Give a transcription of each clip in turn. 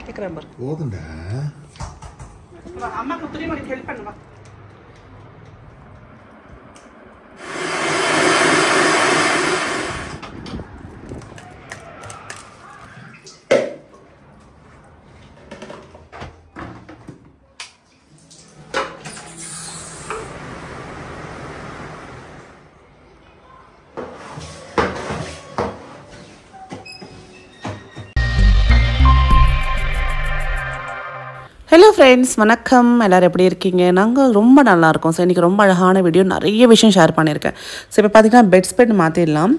கேக்குறேன் பாரு. போதும்டா. அம்மாக்கு துணி மடிக்க ஹெல்ப் பண்ணுவா. ஹலோ ஃப்ரெண்ட்ஸ், வணக்கம். எல்லோரும் எப்படி இருக்கீங்க? நாங்கள் ரொம்ப நல்லாயிருக்கோம். ஸோ இன்றைக்கி ரொம்ப அழகான வீடியோ, நிறைய விஷயம் ஷேர் பண்ணியிருக்கேன். ஸோ இப்போ பார்த்திங்கன்னா பெட் ஸ்ப்ரெட் மாற்றிடலாம்.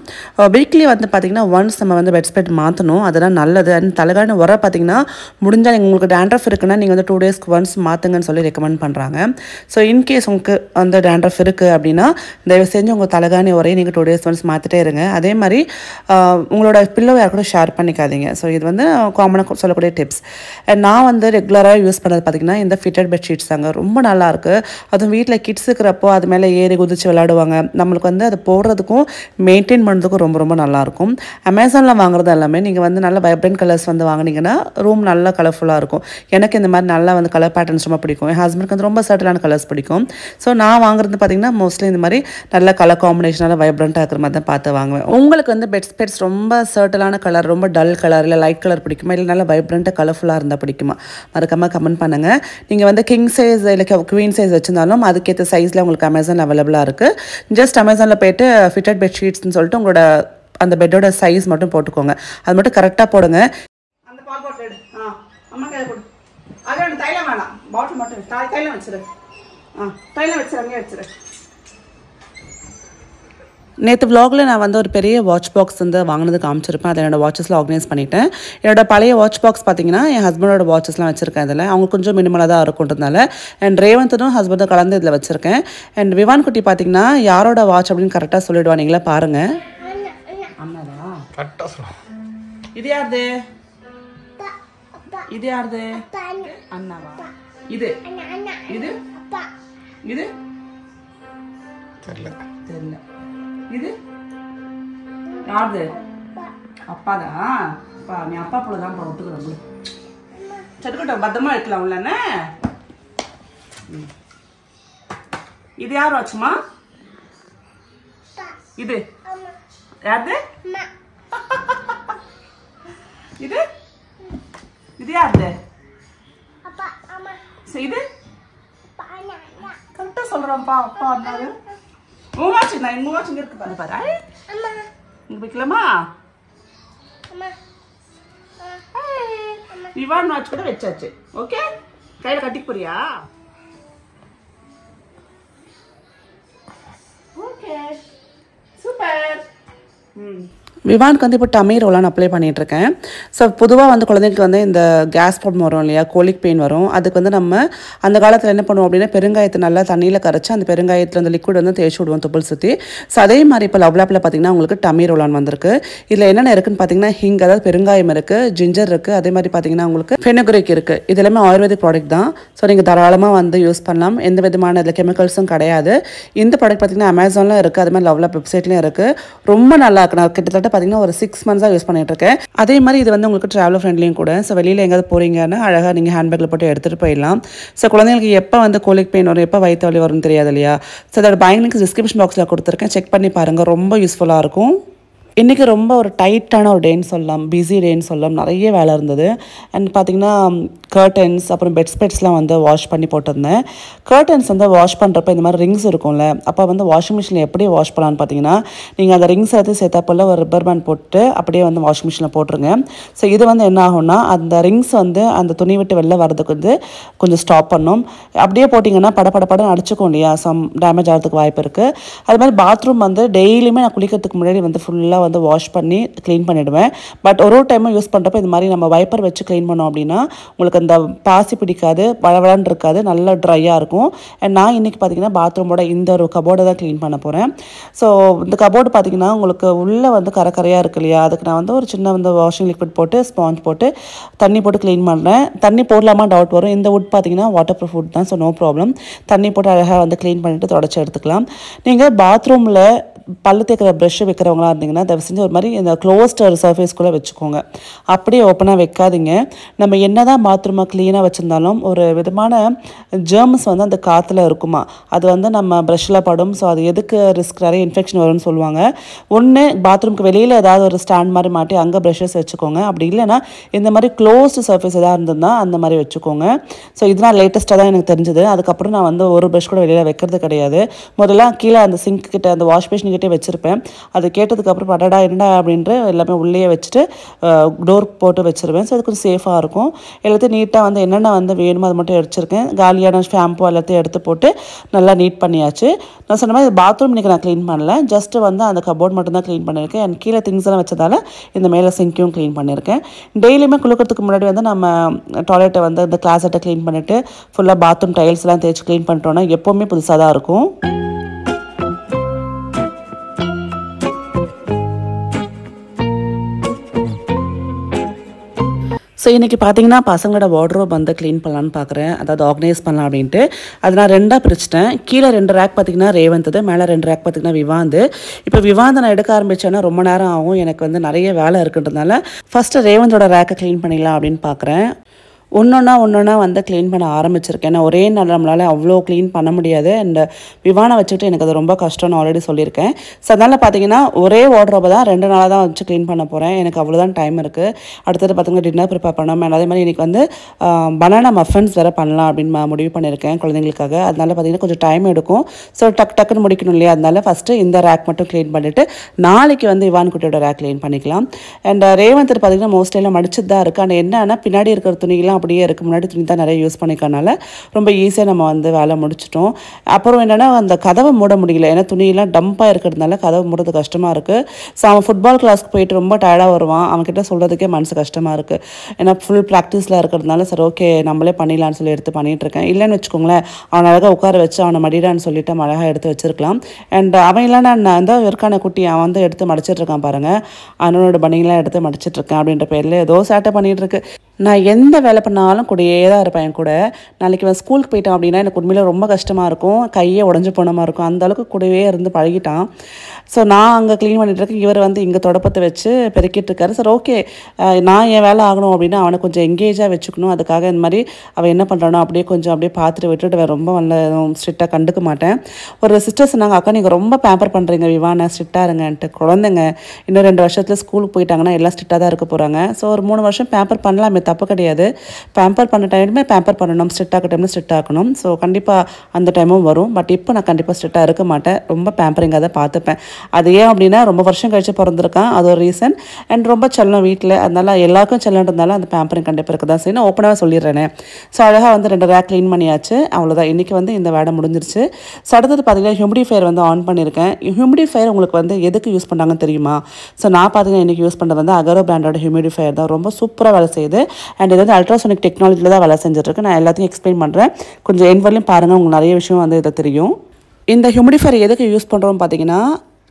வீக்லி வந்து பார்த்திங்கன்னா ஒன்ஸ் நம்ம வந்து பெட் ஸ்ப்ரெட் மாற்றணும். அதெல்லாம் நல்லது. அண்ட் தலைகாணி வர பார்த்திங்கன்னா முடிஞ்சால் உங்களுக்கு டேண்ட்ரஃப் இருக்குன்னா நீங்கள் வந்து 2 டேஸ்க்கு ஒன்ஸ் மாற்றுங்கன்னு சொல்லி ரெக்கமெண்ட் பண்ணுறாங்க. ஸோ இன்கேஸ் உங்களுக்கு அந்த டேண்ட்ரஃப் இருக்குது அப்படின்னா தயவு செஞ்சு உங்கள் தலைகாணி உரையை நீங்கள் 2 டேஸ் ஒன்ஸ் மாற்றிட்டே இருங்க. அதே மாதிரி உங்களோட பில்லோ யார் கூட ஷேர் பண்ணிக்காதீங்க. ஸோ இது வந்து காமனாக சொல்லக்கூடிய டிப்ஸ். நான் வந்து ரெகுலராக யூஸ் பண்ணது பார்த்திங்கன்னா இந்த ஃபிட்டட் பெட்ஷீட்ஸ் தாங்க. ரொம்ப நல்லாயிருக்கு. அதுவும் வீட்டில் கிட்ஸ் இருக்கிறப்போ அது மேலே ஏறி குதிச்சு விளையாடுவாங்க. நம்மளுக்கு வந்து அது போடுறதுக்கும் மெயின்டைன் பண்ணுறதுக்கும் ரொம்ப ரொம்ப நல்லாயிருக்கும். அமேசானில் வாங்குறது எல்லாமே நீங்கள் வந்து நல்ல வைப்ரண்ட் கலர்ஸ் வந்து வாங்கினீங்கன்னா ரூம் நல்லா கலர்ஃபுல்லாக இருக்கும். எனக்கு இந்த மாதிரி நல்லா வந்து கலர் பேட்டர்ன்ஸ் ரொம்ப பிடிக்கும். என் ஹஸ்பண்டுக்கு வந்து ரொம்ப சர்ட்டலான கலர்ஸ் பிடிக்கும். ஸோ நான் வாங்குறது பார்த்திங்கன்னா மோஸ்ட்லி இந்த மாதிரி நல்ல கலர் காம்பினேஷனாக வைப்ரண்ட்டாக இருக்கிற மாதிரி தான் பார்த்து வாங்குவேன். உங்களுக்கு வந்து பெட் ஸ்ப்ரெட்ஸ் ரொம்ப சர்ட்டலான கலர், ரொம்ப டல் கலர், இல்லை லைட் கலர் பிடிக்குமா, இல்லை நல்லா வைப்ரண்ட்டாக கலர்ஃபுல்லாக இருந்தால் பிடிக்குமா? மறக்காமல் கமெண்ட் பண்ணுங்கள். நீங்கள் வந்து கிங் சைஸ் இல்லை குவீன் சைஸ் வச்சுருந்தாலும் அதுக்கேற்ற சைஸில் உங்களுக்கு அமேசான் அவைலபிளாக இருக்குது. ஜஸ்ட் அமேசானில் போய்ட்டு ஃபிட்டட் பெட்ஷீட்ஸ்னு சொல்லிட்டு உங்களோட அந்த பெட்டோட சைஸ் மட்டும் போட்டுக்கோங்க. அது மட்டும் கரெக்டாக போடுங்க. அந்த பால் பாட்டில் எடு. அம்மா கையில் போடு. அதே தைலம் வேணாம், பாட்டில் மட்டும் தைலம் வச்சிரு. தைலம் வச்சிரு, அங்கேயே வச்சிரு. நேற்று விலாகில் நான் வந்து ஒரு பெரிய வாட்ச் பாக்ஸ் வந்து வாங்கினது காமிச்சிருப்பேன். அதை என்னோடய வாட்சஸில் ஆர்கனைஸ் பண்ணிவிட்டேன். என்னோடய பழைய வாட்ச் பாக்ஸ் பார்த்தீங்கன்னா என் ஹஸ்பண்டோட வாட்சஸ்லாம் வச்சுருக்கேன். இதில் அவங்க கொஞ்சம் மினிமலாக தான் இருக்குன்றதுனால அண்ட் ரேவந்தனும் ஹஸ்பண்டும் கலந்து இதில் வச்சுருக்கேன். அண்ட் விவான் குட்டி பார்த்தீங்கன்னா யாரோட வாட்ச் அப்படின்னு கரெக்டாக சொல்லிவிடுவா. நீங்களே பாருங்கள். அண்ணாவா? கரெக்டாக சொல்லுவோம். இது யாருது? இது யாருது? அண்ணாவா? இது இது இது தெரியல. இது யாரு? அப்பாதான். அப்பா நீ அப்பா போல தான் ஒத்துக்கிறோம். சட்டுக்கட்டும் பத்திரமா இருக்கலாம் உள்ளன்னு. இது யார் ஆச்சுமா? இது யாரு? இது இது யாரு? இது கரெக்டா சொல்றேன்ப்பா. அப்பா அண்ணாரு மூவாச்சு. நான் மூவாச்சு இங்க இருக்கு பாரு பாரு. இங்க வைக்கலாமா? விவான் வாட்ச் கூட வச்சாச்சு. ஓகே, கையில கட்டிக்க போறியா? Okay super. விவானுக்கு வந்து இப்போ டமி ரோலான் அப்ளை பண்ணிகிட்ருக்கேன். ஸோ பொதுவாக வந்து குழந்தைங்களுக்கு வந்து இந்த கேஸ் ப்ராப்ளம் வரும் இல்லையா, கோலிக் பெயின் வரும். அதுக்கு வந்து நம்ம அந்த காலத்தில் என்ன பண்ணுவோம் அப்படின்னா பெருங்காயத்தை நல்லா தண்ணியில் கரைச்சி அந்த பெருங்காயத்தில் அந்த லிக்விட் வந்து தேய்ச்சி விடுவோம் தொப்புள் சுற்றி. ஸோ அதே மாதிரி இப்போ லவ்லாப்பில் பார்த்திங்கன்னா உங்களுக்கு டமி ரோலான் வந்திருக்கு. இதில் என்னென்ன இருக்குன்னு பார்த்தீங்கன்னா ஹிங், அதாவது பெருங்காயம் இருக்குது, ஜிஞ்சர் இருக்குது, அதே மாதிரி பார்த்தீங்கன்னா உங்களுக்கு ஃபெனுக்ரிக் இருக்குது. இது எல்லாமே ஆயுர்வேதிக் ப்ராடக்ட் தான். ஸோ நீங்கள் தாராளமாக வந்து யூஸ் பண்ணலாம். எந்த விதமான இதில் கெமிக்கல்ஸும் கிடையாது. இந்த ப்ராடக்ட் பார்த்திங்கன்னா அமேசானில் இருக்குது, அது மாதிரி லவ்லாப் வெப்சைட்லேயும் இருக்குது. ரொம்ப நல்லா இருக்கு. நான் கிட்டத்தட்ட பார்த்தீங்கன்னா ஒரு 6 மந்த்ஸாக யூஸ் பண்ணிட்டு இருக்கேன். அதே மாதிரி இது வந்து உங்களுக்கு ட்ராவலர் ஃப்ரெண்ட்லியும் கூட. ஸோ வெளியில் எங்கேயாவது போகிறீங்கன்னா அழகாக நீங்கள் ஹேண்ட்பேக்கில் போட்டு எடுத்துகிட்டு போயிடலாம். ஸோ குழந்தைங்களுக்கு எப்போ வந்து கோலிக் பெயின் வரும், எப்போ வயிற்று வலி வரும்னு தெரியாது இல்லையா. ஸோ அதோட பையிங் லிங்க் டிஸ்கிரிப்ஷன் பாக்ஸில் கொடுத்துருக்கேன், செக் பண்ணி பாருங்கள். ரொம்ப யூஸ்ஃபுல்லாக இருக்கும். இன்றைக்கி ரொம்ப ஒரு டைட்டான ஒரு டேன்னு சொல்லலாம், பிஸி டேன்னு சொல்லலாம். நிறைய வேலை இருந்தது. அண்ட் பார்த்திங்கன்னா கர்டன்ஸ் அப்புறம் பெட் ஸ்ப்ரெட்ஸ்லாம் வந்து வாஷ் பண்ணி போட்டிருந்தேன். கர்டன்ஸ் வந்து வாஷ் பண்ணுறப்ப இந்த மாதிரி ரிங்ஸ் இருக்கும்ல, அப்போ வந்து வாஷிங் மிஷினில் எப்படி வாஷ் பண்ணலான்னு பார்த்தீங்கன்னா நீங்கள் அந்த ரிங்ஸ் எடுத்து சேர்த்தாப்பில் ஒரு ரப்பர் பேண்ட் போட்டு அப்படியே வந்து வாஷிங் மிஷினில் போட்டுருங்க. ஸோ இது வந்து என்ன ஆகும்னா அந்த ரிங்ஸ் வந்து அந்த துணி விட்டு வெளில வரதுக்கு வந்து கொஞ்சம் ஸ்டாப் பண்ணும். அப்படியே போட்டிங்கன்னா படப்படப்படம் அடிச்சுக்கும் இல்லையா, சம் டேமேஜ் ஆகிறதுக்கு வாய்ப்பு இருக்குது. அது மாதிரி பாத்ரூம் வந்து டெய்லியுமே நான் குளிக்கிறதுக்கு முன்னாடி வந்து ஃபுல்லாக வந்து வாஷ் பண்ணி க்ளீன் பண்ணிவிடுவேன். பட் ஒரு டைமும் யூஸ் பண்ணுறப்ப இது மாதிரி நம்ம வைப்பர் வச்சு க்ளீன் பண்ணோம் அப்படின்னா உங்களுக்கு அந்த பாசி பிடிக்காது, வளவளன்னு இருக்காது, நல்லா ட்ரையாக இருக்கும். அண்ட் நான் இன்றைக்கி பார்த்திங்கன்னா பாத்ரூமோட இந்த ஒரு கபோர்டை தான் க்ளீன் பண்ண போகிறேன். ஸோ இந்த கபோர்டு பார்த்திங்கன்னா உங்களுக்கு உள்ளே வந்து கரையாக இருக்கு இல்லையா, அதுக்கு நான் வந்து ஒரு சின்ன வந்து வாஷிங் லிக்விட் போட்டு ஸ்பாஞ்ச் போட்டு தண்ணி போட்டு க்ளீன் பண்ணுறேன். தண்ணி போடலாமா டவுட் வரும். இந்த வுட் பார்த்திங்கன்னா வாட்டர் ப்ரூஃப் வுட் தான். So no problem. தண்ணி போட்டு அழகாக வந்து க்ளீன் பண்ணிவிட்டு தொடச்சி எடுத்துக்கலாம். நீங்கள் பாத்ரூமில் பல்லு தேய்க்கிற ப்ரஷ் வைக்கிறவங்களா இருந்தீங்கன்னா தயவு செஞ்சு ஒரு மாதிரி இந்த க்ளோஸ்ட் சர்ஃபேஸ்குள்ளே வச்சுக்கோங்க. அப்படியே ஓப்பனாக வைக்காதீங்க. நம்ம என்ன தான் பாத்ரூமை க்ளீனாக வச்சுருந்தாலும் ஒரு விதமான ஜெர்ம்ஸ் வந்து அந்த காற்றுல இருக்குமா, அது வந்து நம்ம ப்ரஷ்ஷில் படும். ஸோ அது எதுக்கு ரிஸ்க், நிறைய இன்ஃபெக்ஷன் வரும்னு சொல்லுவாங்க. ஒன்று பாத்ரூம்க்கு வெளியில் ஏதாவது ஒரு ஸ்டாண்ட் மாதிரி மாட்டி அங்கே ப்ரஷஸ் வச்சுக்கோங்க. அப்படி இல்லைன்னா இந்த மாதிரி க்ளோஸ்டு சர்ஃபேஸ் எதாவது இருந்ததுன்னா அந்த மாதிரி வச்சுக்கோங்க. ஸோ இதெல்லாம் லேட்டஸ்ட்டாக தான் எனக்கு தெரிஞ்சது. அதுக்கப்புறம் நான் வந்து ஒரு ப்ரஷ் கூட வெளியில் வைக்கிறது கிடையாது. முதல்ல கீழே அந்த சிங்க் கிட்ட அந்த வாஷ் பேஷன் கிட்டே வச்சுருப்பேன். அது கேட்டதுக்கப்புறம் படடா என்னடா அப்படின்ட்டு எல்லாமே உள்ளே வச்சுட்டு டோர் போட்டு வச்சுருவேன். ஸோ அது கொஞ்சம் சேஃபாக இருக்கும். எல்லாத்தையும் நீட்டாக வந்து என்னென்ன வந்து வேணுமோ அது மட்டும் வச்சுருக்கேன். காலியான ஷாம்பு எல்லாத்தையும் எடுத்து போட்டு நல்லா நீட் பண்ணியாச்சு. நான் சொன்ன மாதிரி பாத்ரூம் இன்றைக்கி நான் க்ளீன் பண்ணல, ஜஸ்ட்டு வந்து அந்த கபோர்ட் மட்டும் தான் க்ளீன் பண்ணியிருக்கேன். அண்ட் கீழே திங்ஸ் எல்லாம் வச்சதால இந்த மேலே சிங்க்கையும் க்ளீன் பண்ணியிருக்கேன். டெய்லியுமே குளிக்கிறதுக்கு முன்னாடி வந்து நம்ம டாய்லெட்டை வந்து இந்த கிளாஸெட்டை க்ளீன் பண்ணிவிட்டு ஃபுல்லாக பாத்ரூம் டைல்ஸ்லாம் தேய்ச்சி க்ளீன் பண்ணிட்டோன்னா எப்போவுமே புதுசாக தான் இருக்கும். ஸோ இன்றைக்கி பார்த்தீங்கன்னா பசங்களோட வார்ட்ரோப் வந்து க்ளீன் பண்ணலான்னு பார்க்குறேன், அதாவது ஆர்கனைஸ் பண்ணலாம் அப்படின்ட்டு. அது நான் 2ஆக பிரிச்சிட்டேன். கீழே 2 ரேக் பார்த்திங்கன்னா ரேவந்தது, மேலே 2 ரேக் பார்த்திங்கன்னா விவாந்து. இப்போ விவாந்தை நான் எடுக்க ஆரம்பித்தேன்னா ரொம்ப நேரம் ஆகும், எனக்கு வந்து நிறைய வேலை இருக்குன்றதுனால ஃபஸ்ட்டு ரேவந்தோட ரேக்கை க்ளீன் பண்ணிடலாம் அப்படின்னு பார்க்குறேன். ஒன்றொன்னா வந்து க்ளீன் பண்ண ஆரம்பிச்சிருக்கேன். ஏன்னா ஒரே நாள் நம்மளால் அவ்வளோ க்ளீன் பண்ண முடியாது. அண்ட் விவானை வச்சுக்கிட்டு எனக்கு அது ரொம்ப கஷ்டம்னு ஆல்ரெடி சொல்லியிருக்கேன். ஸோ அதனால் பார்த்தீங்கன்னா ஒரே வார்ட்ரோபை தான் 2 நாளாக தான் வச்சு க்ளீன் பண்ண போகிறேன். எனக்கு அவ்வளோதான் டைம் இருக்குது. அடுத்தது பார்த்தீங்கன்னா டின்னர் ப்ரிப்பேர் பண்ணோம். அதே மாதிரி இன்றைக்கி வந்து பனானா மஃபன்ஸ் வேறு பண்ணலாம் அப்படின்னு முடிவு பண்ணியிருக்கேன் குழந்தைங்களுக்காக. அதனால் பார்த்தீங்கன்னா கொஞ்சம் டைம் எடுக்கும். ஸோ டக்குன்னு முடிக்கணும் இல்லையா, அதனால ஃபஸ்ட்டு இந்த ரேக் மட்டும் க்ளீன் பண்ணிவிட்டு நாளைக்கு வந்து இவான் குட்டியோட ரேக் க்ளீன் பண்ணிக்கலாம். அண்ட் ரேவந்தர் பார்த்தீங்கன்னா மோஸ்ட்லியெல்லாம் மடிச்சுட்டு தான் இருக்குது. ஆனால் என்னன்னா பின்னாடி இருக்கிற துணியெல்லாம் அப்படியே இருக்குது, முன்னாடி துணி தான் நிறைய யூஸ் பண்ணிக்கனால ரொம்ப ஈஸியாக நம்ம வந்து வேலை முடிச்சிட்டோம். அப்புறம் என்னென்னா அந்த கதவை மூட முடியல, ஏன்னா துணியெல்லாம் டம்பாக இருக்கிறதுனால கதவை மூடுறது கஷ்டமாக இருக்குது. ஸோ அவன் ஃபுட்பால் கிளாஸ்க்கு போயிட்டு ரொம்ப டயர்டாக வருவான். அவன்கிட்ட சொல்கிறதுக்கே மனசு கஷ்டமாக இருக்குது. ஏன்னா ஃபுல் ப்ராக்டிஸில் இருக்கிறதுனால சரி ஓகே நம்மளே பண்ணிடலான்னு சொல்லி எடுத்து பண்ணிகிட்ருக்கேன். இல்லைன்னு வச்சுக்கோங்களேன், அவனை அழகாக உட்கார வச்சு அவனை மடிடான்னு சொல்லிட்டு அழகாக எடுத்து வச்சிருக்கலாம். அண்ட் அவன் இல்லைன்னா நான் வந்து இருக்கான குட்டி அவன் வந்து எடுத்து மடிச்சிட்ருக்கான் பாருங்கள், அவனோட பனிங்கெலாம் எடுத்து மடிச்சிட்ருக்கேன் அப்படின்ற பேரில் ஏதோ சேட்டை பண்ணிகிட்ருக்கு. நான் எந்த வேலை பண்ணாலும் கூடயே தான் இருப்பேன் என் கூட. நாளைக்கு அவன் ஸ்கூலுக்கு போயிட்டான் அப்படின்னா எனக்கு உண்மையிலே ரொம்ப கஷ்டமாக இருக்கும், கையே உடஞ்சி போன மாதிரி இருக்கும். அந்தளவுக்கு கூடவே இருந்து பழகிட்டான். ஸோ நான் அங்கே க்ளீன் பண்ணிட்டுருக்கேன், இவர் வந்து இங்கே தொடப்பத்தை வச்சு பெருக்கிட்டு இருக்காரு. சார் ஓகே நான் என் வேலை ஆகணும் அப்படின்னா அவனை கொஞ்சம் எங்கேஜாக வச்சுக்கணும். அதுக்காக இந்த மாதிரி அவன் என்ன பண்ணுறானோ அப்படியே பார்த்துட்டு விட்டுட்டு ரொம்ப நல்ல ஸ்ட்ரிக்டாக கண்டுக்க மாட்டேன். ஒரு சிஸ்டர் சொன்னாங்க, அக்கா நீங்கள் ரொம்ப பேம்பர் பண்ணுறீங்க விவானை, ஸ்ட்ரிக்டாக இருங்கன்ட்டு. குழந்தைங்க இன்னும் 2 வருஷத்தில் ஸ்கூலுக்கு போயிட்டாங்கன்னா எல்லாம் ஸ்ட்ரிக்டாக தான் இருக்க போகிறாங்க. ஸோ ஒரு 3 வருஷம் பேம்பர் பண்ணலாமே, தப்பு கிடையாது. பேம்பர் பண்ண டைமே பேம்பர் பண்ணணும், ஸ்ட்ரிக்டாக டைமில் ஸ்ட்ரிக்டாக இருக்கணும். ஸோ கண்டிப்பாக அந்த டைமும் வரும். பட் இப்போ நான் கண்டிப்பாக ஸ்ட்ரிக்டாக இருக்க மாட்டேன், ரொம்ப பேம்பரிங்காக தான் பார்த்துப்பேன். அது ஏன் அப்படின்னா ரொம்ப வருஷம் கழிச்சு பிறந்திருக்கான், அது ஒரு ரீசன். அண்ட் ரொம்ப செல்லம் வீட்டில், அதனால எல்லாருக்கும் செல்லன்றதுனால அந்த பேம்பரிங் கண்டிப்பாக இருக்க தான் சரி. நான் ஓப்பனாக சொல்லிடுறேனே. ஸோ அழகாக வந்து 2 ரேக் க்ளீன் பண்ணியாச்சு, அவ்வளோதான். இன்றைக்கி வந்து இந்த வேலை முடிஞ்சிருச்சு. ஸோ அடுத்தது பார்த்தீங்கன்னா ஹியூமிடிஃபையர் வந்து ஆன் பண்ணியிருக்கேன். ஹியூமிடிஃபையர் உங்களுக்கு வந்து எதுக்கு யூஸ் பண்ணாங்கன்னு தெரியுமா? ஸோ நான் பார்த்தீங்கன்னா இன்றைக்கி யூஸ் பண்ணுறது வந்து அகரோ பிராண்டோட ஹியூமிடிஃபையர் தான், ரொம்ப சூப்பராக வேலை செய்யுது. அண்ட் இது வந்து அல்ட்ராசோனிக் டெக்னாலஜியில் தான் வேலை செஞ்சுட்ருக்கு. நான் எல்லாத்தையும் எக்ஸ்பிளைன் பண்ணுறேன், கொஞ்சம் என் வரலையும் பாருங்கள், உங்களுக்கு நிறைய விஷயம் வந்து இதை தெரியும். இந்த ஹியூமிடிஃபையர் எதுக்கு யூஸ் பண்ணுறோம்னு பார்த்தீங்கன்னா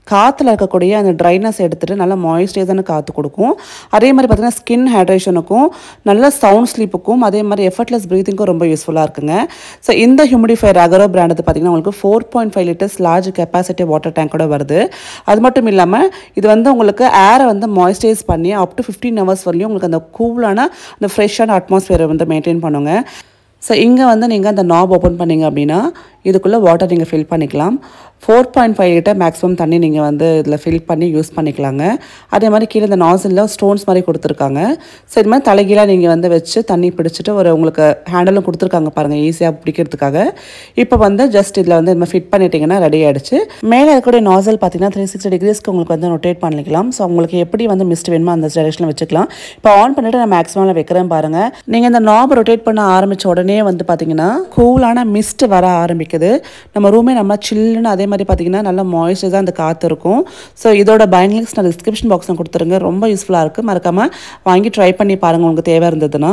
காற்றுல இருக்கக்கூடிய அந்த ட்ரைனஸ் எடுத்துகிட்டு நல்லா மாய்ஸ்சரைஸான காற்று கொடுக்கும். அதே மாதிரி பார்த்திங்கன்னா ஸ்கின் ஹைட்ரேஷனுக்கும் நல்ல சவுண்ட் ஸ்லீப்புக்கும் அதே மாதிரி எஃபர்ட்லெஸ் ப்ரீத்திங்க்கும் ரொம்ப யூஸ்ஃபுல்லாக இருக்குங்க. ஸோ இந்த ஹியூமிடிஃபையர் அகரோ பிராண்டது பார்த்திங்கன்னா உங்களுக்கு 4.5 லிட்டர்ஸ் லார்ஜ் கெப்பாசிட்டி வாட்டர் டேங்கோட வருது. அது மட்டும் இல்லாமல் இது வந்து உங்களுக்கு ஏரை வந்து மாய்ஸ்சரைஸ் பண்ணி அப் டு 15 ஹவர்ஸ் வரலையும் உங்களுக்கு அந்த கூலான அந்த ஃப்ரெஷ்ஷான அட்மாஸ்ஃபியரை வந்து மெயின்டைன் பண்ணுங்க. ஸோ இங்கே வந்து நீங்கள் அந்த நாப் ஓப்பன் பண்ணிங்க அப்படின்னா இதுக்குள்ளே வாட்டர் நீங்கள் ஃபில் பண்ணிக்கலாம். 4.5 லிட்டர் மேக்ஸிமம் தண்ணி நீங்கள் வந்து இதில் ஃபில் பண்ணி யூஸ் பண்ணிக்கலாங்க. அதே மாதிரி கீழே இந்த நாசிலில் ஸ்டோன்ஸ் மாதிரி கொடுத்துருக்காங்க. ஸோ இது மாதிரி தலைகீழாக நீங்கள் வந்து வச்சு தண்ணி பிடிச்சிட்டு ஒரு உங்களுக்கு ஹேண்டலும் கொடுத்துருக்காங்க பாருங்கள், ஈஸியாக பிடிக்கிறதுக்காக. இப்போ வந்து ஜஸ்ட் இதில் வந்து இந்த ஃபிட் பண்ணிட்டீங்கன்னா ரெடி ஆகிடுச்சு. மேலே இருக்கக்கூடிய நாசல் பார்த்தீங்கன்னா 360 டிகிரிஸ்க்கு உங்களுக்கு வந்து ரொட்டேட் பண்ணிக்கலாம். ஸோ உங்களுக்கு எப்படி வந்து மிஸ்ட் வேணுமோ அந்த டைரெக்ஷனில் வச்சுக்கலாம். இப்போ ஆன் பண்ணிவிட்டு நான் மேக்ஸிமமில் வைக்கிறேன் பாருங்கள். நீங்கள் இந்த நாப் ரொட்டேட் பண்ண ஆரம்பித்த உடனே வந்து பார்த்தீங்கன்னா கூலான மிஸ்ட் வர ஆரம்பிக்குது. நம்ம ரூமே நம்ம சில்லுன்னு அதே மாதிரி பார்த்தீங்கன்னா நல்லா மாய்ஸ்சரைஸாக அந்த காற்று இருக்கும். ஸோ இதோட பைண்ட் லிங்க்ஸ் நான் டிஸ்கிரிப்ஷன் பாக்ஸில் கொடுத்துருங்க, ரொம்ப யூஸ்ஃபுல்லாக இருக்குது. மறக்காமல் வாங்கி ட்ரை பண்ணி பாருங்கள் உங்களுக்கு தேவை இருந்ததுன்னா.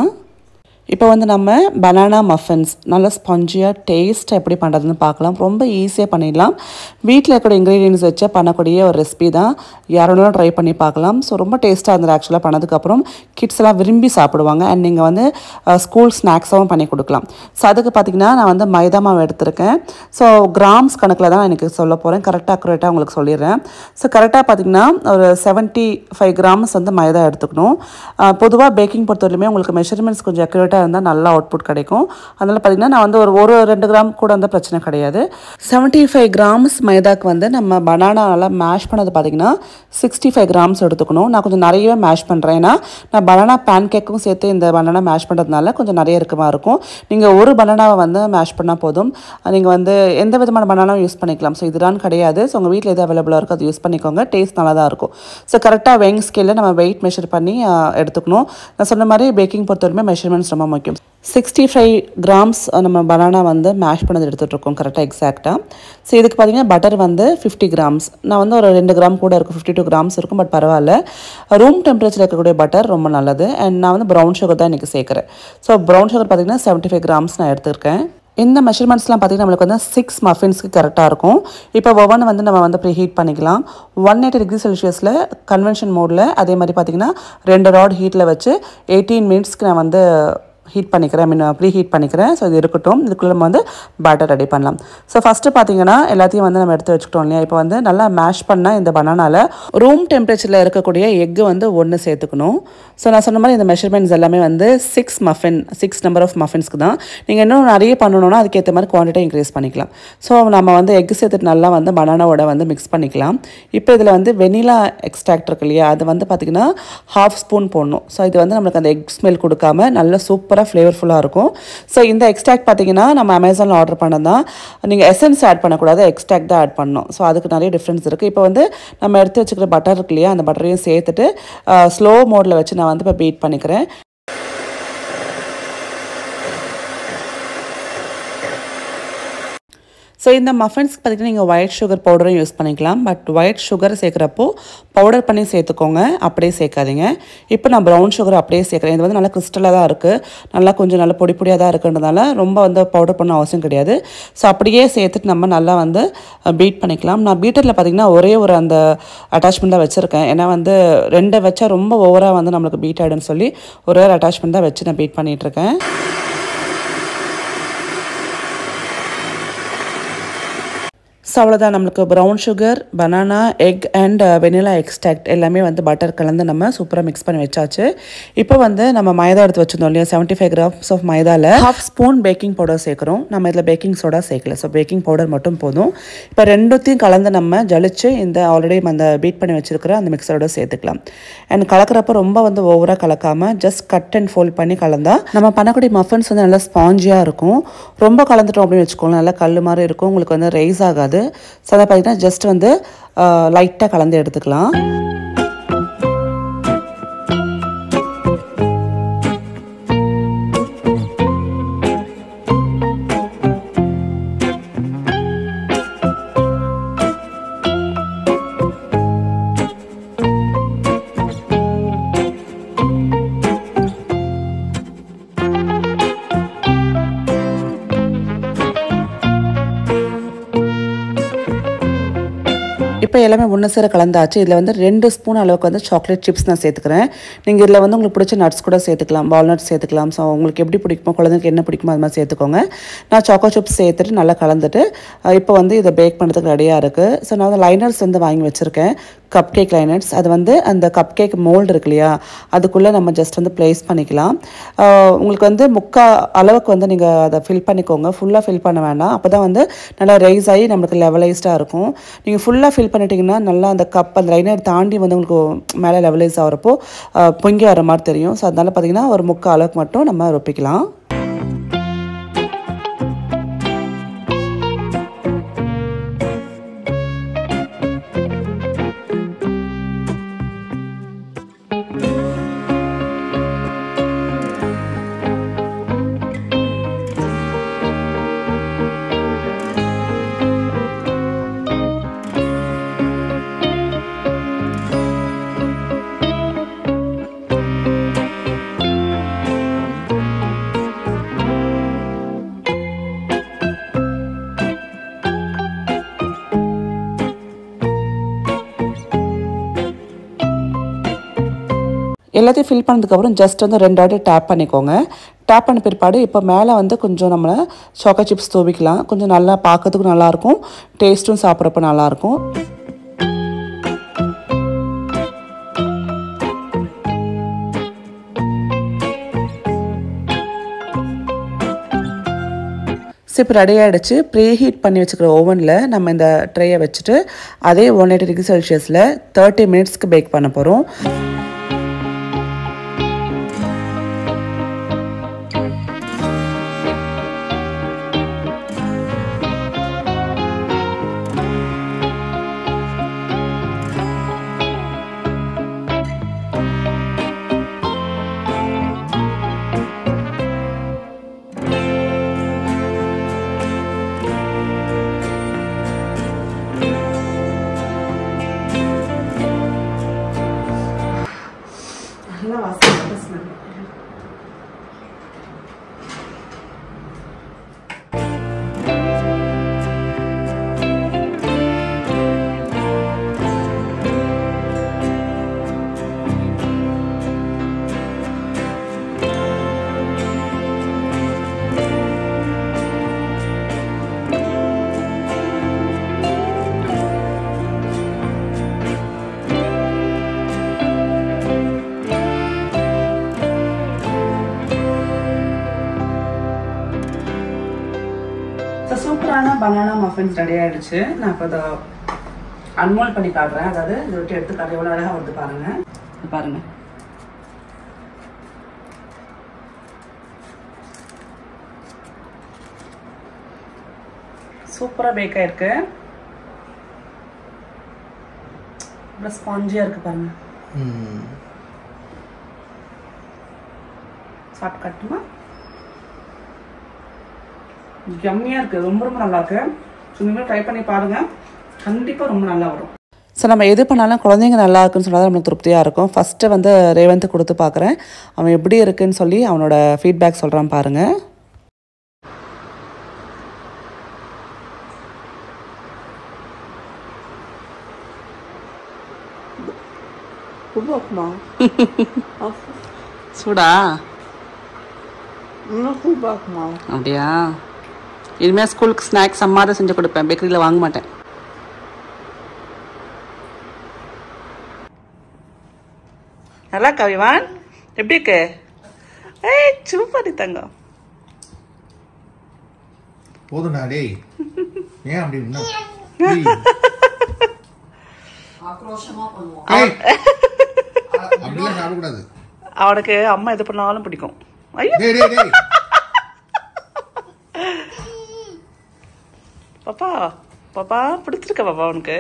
இப்போ வந்து நம்ம பனானா மஃபின்ஸ் நல்ல ஸ்பாஞ்சியாக டேஸ்ட்டாக எப்படி பண்ணுறதுன்னு பார்க்கலாம். ரொம்ப ஈஸியாக பண்ணிடலாம். வீட்டில் இருக்கிற இன்க்ரீடியன்ஸ் வச்சு பண்ணக்கூடிய ஒரு ரெசிபி தான். யாரோனாலும் ட்ரை பண்ணி பார்க்கலாம். ஸோ ரொம்ப டேஸ்ட்டாக இருந்தது. ஆக்சுவலாக பண்ணதுக்கப்புறம் கிட்ஸ் எல்லாம் விரும்பி சாப்பிடுவாங்க. அண்ட் நீங்கள் வந்து ஸ்கூல் ஸ்நாக்ஸாகவும் பண்ணி கொடுக்கலாம். ஸோ அதுக்கு பார்த்திங்கன்னா நான் வந்து மைதா மாவு எடுத்திருக்கேன். ஸோ கிராம்ஸ் கணக்கில் தான் எனக்கு சொல்ல போகிறேன். கரெக்டாக அக்குரேட்டாக உங்களுக்கு சொல்லிடுறேன். ஸோ கரெக்டாக பார்த்திங்கன்னா ஒரு 75 கிராம்ஸ் வந்து மைதா எடுத்துக்கணும். பொதுவாக பேக்கிங் பொறுத்தவரையிலுமே உங்களுக்கு மெஷர்மெண்ட்ஸ் கொஞ்சம் அக்யூரேட்டாக இருந்தால் நல்லா அவுட்புட் கிடைக்கும். அதனால் பார்த்திங்கன்னா நான் வந்து ஒரு 2 கிராம் கூட வந்து பிரச்சனை கிடையாது. 75 கிராம்ஸ் மைதாக்கு வந்து நம்ம பனானா நல்லா மேஷ் பண்ணது பார்த்திங்கன்னா 65 கிராம்ஸ் எடுத்துக்கணும். நான் கொஞ்சம் நிறையவே மேஷ் பண்ணுறேன். ஏன்னா நான் பனானா பேன் கேக்கும் சேர்த்து இந்த பனானா மேஷ் பண்ணுறதுனால கொஞ்சம் நிறைய இருக்கமா இருக்கும். நீங்கள் ஒரு பனானாவை வந்து மேஷ் பண்ணால் போதும். நீங்கள் வந்து எந்த விதமான பனானாவும் யூஸ் பண்ணிக்கலாம். ஸோ இதுதான் கிடையாது. ஸோ உங்கள் வீட்டில் எது அவைலபிளாக இருக்கோ அது யூஸ் பண்ணிக்கோங்க. டேஸ்ட் நல்லா தான் இருக்கும். ஸோ கரெக்டாக weighing ஸ்கேலில் நம்ம வெயிட் மெஷர் பண்ணி எடுத்துக்கணும். நான் சொன்ன மாதிரி பேக்கிங் பொறுத்தவரைக்குமே மெஷர்மெண்ட்ஸ் ரொம்ப முக்கியம். 65 கிராம்ஸ் நம்ம பனானா வந்து மேஷ் பண்ணது எடுத்துகிட்ருக்கோம் கரெக்டாக எக்ஸாக்டாக. ஸோ இதுக்கு பார்த்திங்கன்னா பட்டர் வந்து 50 கிராம்ஸ். நான் வந்து ஒரு 2 கிராம் கூட இருக்கும், 52 கிராம்ஸ் இருக்கும். பட் பரவாயில்ல, ரூம் டெம்பரேச்சரில் இருக்கக்கூடிய பட்டர் ரொம்ப நல்லது. அண்ட் நான் வந்து ப்ரௌன் சுகர் தான் இன்றைக்கி சேர்க்குறேன். ஸோ ப்ரௌன் சுகர் பார்த்திங்கன்னா 75 கிராம்ஸ் நான் எடுத்துருக்கேன். இந்த மெஷர்மெண்ட்ஸ்லாம் பார்த்திங்கன்னா நம்மளுக்கு வந்து 6 மஃபின்ஸ்க்கு கரெக்டாக இருக்கும். இப்போ ஓவன் வந்து நம்ம வந்து ப்ரீ ஹீட் பண்ணிக்கலாம். 180 டிகிரி செல்சியஸில் கன்வென்ஷன் மோடில். அதே மாதிரி பார்த்திங்கன்னா 2 ராட் ஹீட்டில் வச்சு 18 மினிட்ஸ்க்கு நான் வந்து ஹீட் பண்ணிக்கிறேன், ப்ரீ ஹீட் பண்ணிக்கிறேன். ஸோ இது இருக்கட்டும். இதுக்குள்ளே நம்ம வந்து பேட்டர் ரெடி பண்ணலாம். ஸோ ஃபஸ்ட்டு பார்த்திங்கன்னா எல்லாத்தையும் வந்து நம்ம எடுத்து வச்சுக்கிட்டோம் இல்லையா. இப்போ வந்து நல்லா மேஷ் பண்ணால் இந்த பனானாவில் ரூம் டெம்பரேச்சரில் இருக்கக்கூடிய எக்கு வந்து 1 சேர்த்துக்கணும். ஸோ நான் சொன்ன மாதிரி இந்த மெஷர்மெண்ட்ஸ் எல்லாமே வந்து 6 நம்பர் ஆஃப் மஃபின்ஸ்க்கு தான். நீங்கள் இன்னும் நிறைய பண்ணணுன்னா அதுக்கேற்ற மாதிரி குவான்டிட்டி இன்க்ரீஸ் பண்ணிக்கலாம். ஸோ நம்ம வந்து எக்கு சேர்த்துட்டு நல்லா வந்து பனானாவோட வந்து மிக்ஸ் பண்ணிக்கலாம். இப்போ இதில் வந்து வெனிலா எக்ஸ்ட்ராக்ட் இருக்கு இல்லையா, அது வந்து பார்த்திங்கன்னா 1/2 ஸ்பூன் போடணும். ஸோ இது வந்து நம்மளுக்கு அந்த எக் ஸ்மெல் கொடுக்காம நல்ல சூப்பராக ஃப்ளேவர்ஃபுல்லாக இருக்கும். ஸோ இந்த எக்ஸ்ட்ராக்ட் பார்த்தீங்கன்னா நம்ம அமேசானில் ஆர்டர் பண்ணது தான். நீங்கள் எசன்ஸ் ஆட் பண்ணக்கூடாது, எக்ஸ்ட்ராக்ட் தான் ஆட் பண்ணணும். ஸோ அதுக்கு நிறைய டிஃப்ரென்ஸ் இருக்குது. இப்போ வந்து நம்ம எடுத்து வச்சுக்கிற பட்டர் இருக்கு இல்லையா, அந்த பட்டரையும் சேர்த்துட்டு ஸ்லோ மோடில் வச்சு நான் வந்து இப்போ பீட் பண்ணிக்கிறேன். ஸோ இந்த மஃபின்ஸ்க்கு பார்த்திங்கன்னா நீங்கள் ஒயிட் சுகர் பவுடரும் யூஸ் பண்ணிக்கலாம். பட் ஒயிட் சுகர் சேர்க்குறப்போ பவுடர் பண்ணி சேர்த்துக்கோங்க, அப்படியே சேர்க்காதீங்க. இப்போ நான் ப்ரௌன் சுகர் அப்படியே சேர்க்குறேன். இது வந்து நல்லா கிறிஸ்டலாக தான் இருக்குது, நல்லா கொஞ்சம் நல்லா பொடி பொடியாக தான் இருக்குன்றதுனால ரொம்ப வந்து பவுடர் பண்ண அவசியம் கிடையாது. ஸோ அப்படியே சேர்த்துட்டு நம்ம நல்லா வந்து பீட் பண்ணிக்கலாம். நான் பீட்டரில் பார்த்திங்கன்னா ஒரே ஒரு அந்த அட்டாச்மெண்ட் தான் வச்சுருக்கேன். ஏன்னா வந்து 2 வச்சா ரொம்ப ஓவராக வந்து நம்மளுக்கு பீட் ஆகிடுன்னு சொல்லி ஒரே ஒரு அட்டாச்மெண்ட் தான் வச்சு நான் பீட் பண்ணிகிட்ருக்கேன். ஸோ அவ்வளோதான், நம்மளுக்கு brown sugar, banana, egg and vanilla extract எல்லாமே வந்து பட்டர் கலந்து நம்ம சூப்பராக மிக்ஸ் பண்ணி வச்சாச்சு. இப்போ வந்து நம்ம மைதா எடுத்து வச்சுருந்தோம் இல்லையா, 75 கிராம்ஸ் ஆஃப் மைதாவில் 1/2 ஸ்பூன் பேக்கிங் பவுடர் சேர்க்குறோம். நம்ம இதில் பேக்கிங் சோடா சேர்க்கல. ஸோ பேக்கிங் பவுடர் மட்டும் போதும். இப்போ ரெண்டுத்தையும் கலந்து நம்ம ஜலிச்சு இந்த ஆல்ரெடி அந்த பீட் பண்ணி வச்சுருக்கிற அந்த மிக்சரோட சேர்த்துக்கலாம். அண்ட் கலக்கிறப்ப ரொம்ப வந்து ஓவராக கலக்காமல் ஜஸ்ட் கட் அண்ட் ஃபோல்ட் பண்ணி கலந்தால் நம்ம பண்ணக்கூடிய மஃபின்ஸ் வந்து நல்லா ஸ்பாஞ்சியாக இருக்கும். ரொம்ப கலந்துட்டோம் அப்படின்னு வச்சுக்கோங்க, நல்லா கல் மாதிரி இருக்கும், உங்களுக்கு வந்து ரைஸ் ஆகாது. ஸோ அதை பார்த்தீங்கன்னா ஜஸ்ட் வந்து லைட்டாக கலந்து எடுத்துக்கலாம். இப்போ எல்லாமே ஒன்று சேர கலந்தாச்சு. இதில் வந்து 2 ஸ்பூன் அளவுக்கு வந்து சாக்லேட் சிப்ஸ் நான் சேர்த்துக்கிறேன். நீங்கள் இதில் வந்து உங்களுக்கு பிடிச்ச நட்ஸ் கூட சேர்த்துக்கலாம், வால்நட்ஸ் சேர்த்துக்கலாம். ஸோ உங்களுக்கு எப்படி பிடிக்குமோ, குழந்தைங்களுக்கு என்ன பிடிக்குமோ அது மாதிரி சேர்த்துக்கோங்க. நான் சாக்கோ சிப்ஸ் சேர்த்துட்டு நல்லா கலந்துட்டு இப்போ வந்து இதை பேக் பண்ணுறதுக்கு ரெடியாக இருக்குது. ஸோ நான் வந்து லைனர்ஸ் வந்து வாங்கி வச்சுருக்கேன், கப் கேக் லைனர்ஸ். அது வந்து அந்த கப் கேக் மோல்டு இருக்கு இல்லையா, அதுக்குள்ளே நம்ம ஜஸ்ட் வந்து ப்ளேஸ் பண்ணிக்கலாம். உங்களுக்கு வந்து முக்கால் அளவுக்கு வந்து நீங்கள் அதை ஃபில் பண்ணிக்கோங்க, ஃபுல்லாக ஃபில் பண்ண வேண்டாம். அப்போ தான் வந்து நல்லா ரைஸ் ஆகி நம்மளுக்கு லெவலைஸ்டாக இருக்கும். நீங்கள் ஃபுல்லாக ஃபில் பண்ணிட்டீங்கன்னா நல்லா அந்த கப் அந்த லைனர் தாண்டி வந்து உங்களுக்கு மேலே லெவலைஸ் ஆகிறப்போ பொங்கி வர மாதிரி தெரியும். ஸோ அதனால் பார்த்திங்கன்னா ஒரு முக்கால் அளவுக்கு மட்டும் நம்ம ரொப்பிக்கலாம். எல்லாத்தையும் ஃபில் பண்ணதுக்கப்புறம் ஜஸ்ட் வந்து 2 வாட்டி டேப் பண்ணிக்கோங்க. டேப் பண்ண பிற்பாடு இப்போ மேலே வந்து கொஞ்சம் நம்ம சாக்கோ சிப்ஸ் தூவிக்கலாம். கொஞ்சம் நல்லா பார்க்கறதுக்கும் நல்லாயிருக்கும், டேஸ்ட்டும் சாப்பிட்றப்ப நல்லாயிருக்கும். இப்போ ரெடி ஆகிடுச்சு. ப்ரீ ஹீட் பண்ணி வச்சுக்கிற ஓவனில் நம்ம இந்த ட்ரேயை வச்சுட்டு அதே 180 டிகிரி செல்சியஸில் 30 மினிட்ஸ்க்கு பேக் பண்ண போகிறோம். சூப்பரான பனானா மஃபின்ஸ் ரெடி ஆயிடுச்சு. நான் இப்போ அதை அன்மோல்ட் பண்ணி காட்டுறேன். அதாவது இதை விட்டு எடுத்து காட்டுறேன். எவ்வளோ அழகாக வருது பாருங்க. பாருங்க, சூப்பராக பேக் ஆயிருக்கு. ரொம்ப ஸ்பாஞ்சியாக இருக்கு பாருங்க. சாப்பிட்டு காட்டுமா? யம்மியாக இருக்குது. ரொம்ப ரொம்ப நல்லா இருக்கு. ஸோ நீங்களும் ட்ரை பண்ணி பாருங்கள். கண்டிப்பாக ரொம்ப நல்லா வரும். ஸோ நம்ம எது பண்ணாலும் குழந்தைங்க நல்லா இருக்குன்னு சொன்னால் நம்மளுக்கு திருப்தியாக இருக்கும். ஃபஸ்ட்டு வந்து ரேவந்த் கொடுத்து பார்க்குறேன். அவன் எப்படி இருக்குன்னு சொல்லி அவனோட ஃபீட்பேக் சொல்கிறான் பாருங்கள். சூடா அப்படியா? இனிமேல் ஸ்கூலுக்கு ஸ்நாக்ஸ் அம்மா தான் செஞ்சு கொடுப்பேன், பேக்கரியில் வாங்க மாட்டேன். நல்லா கவிவான் எப்படி இருக்கு? ஏய் சூப்பர் தங்கம். போதும்டா டேய். ஏன் அப்படி இருந்தா? ஆக்ரோஷமா பண்ணுவான். அப்படிலாம் சாப்பிட கூடாது. அவனுக்கு அம்மா எது பண்ணாலும் பிடிக்கும். ஐயோ டேய் டேய் டேய். பாப்பா பாப்பா பிடிச்சிருக்க பாப்பா உனக்கு?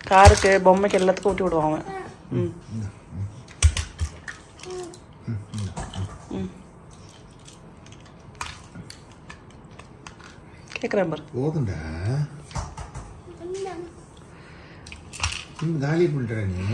காருக்கு பொம்மைக்கு எல்லாத்துக்கும் ஊட்டி விடுவான் அவன். கேட்குறேன் பாரு. போதும்டா, காலி பண்ணுற நீ.